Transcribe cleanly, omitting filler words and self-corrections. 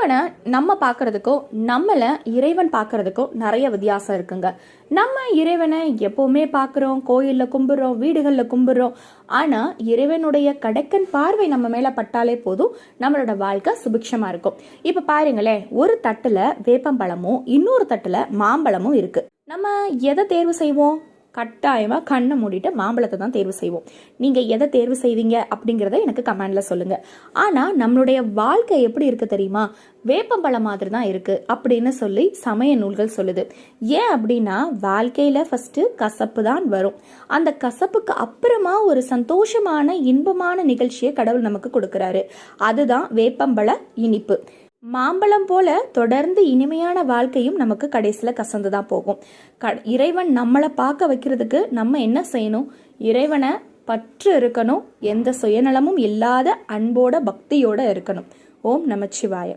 இறைவனை நம்ம பார்க்கறதுக்கோ நம்மளை இறைவன் பார்க்கறதுக்கோ நிறைய வித்தியாசம் இருக்குங்க. நம்ம இறைவனை எப்பவுமே பார்க்குறோம், கோயிலில் கும்பிட்றோம், வீடுகளில் கும்பிட்றோம். ஆனால் இறைவனுடைய கடைக்கன் பார்வை நம்ம மேலே பட்டாலே போதும், நம்மளோட வாழ்க்கை சுபிக்ஷமாக இருக்கும். இப்போ பாருங்களேன், ஒரு தட்டில் வேப்பம்பழமும் இன்னொரு தட்டில் மாம்பழமும் இருக்குது. நம்ம எதை தேர்வு செய்வோம்? கட்டாயமாக கண்ணை மூடிட்டு மாம்பழத்தை தான் தேர்வு செய்வோம். நீங்கள் எதை தேர்வு செய்வீங்க அப்படிங்கிறத எனக்கு கமெண்டில் சொல்லுங்கள். ஆனால் நம்மளுடைய வாழ்க்கை எப்படி இருக்குது தெரியுமா? வேப்பம்பழம் மாதிரி தான் இருக்குது அப்படின்னு சொல்லி சமய நூல்கள் சொல்லுது. ஏன் அப்படின்னா, வாழ்க்கையில் ஃபஸ்ட்டு கசப்பு தான் வரும். அந்த கசப்புக்கு அப்புறமா ஒரு சந்தோஷமான இன்பமான நிகழ்ச்சியை கடவுள் நமக்கு கொடுக்குறாரு. அதுதான் வேப்பம்பழ இனிப்பு. மாம்பழம் போல தொடர்ந்து இனிமையான வாழ்க்கையும் நமக்கு கடைசியில் கசந்து தான் போகும். இறைவன் நம்மளை பார்க்க வைக்கிறதுக்கு நம்ம என்ன செய்யணும்? இறைவனை பற்று இருக்கணும். எந்த சுயநலமும் இல்லாத அன்போட பக்தியோட இருக்கணும். ஓம் நமச்சிவாய.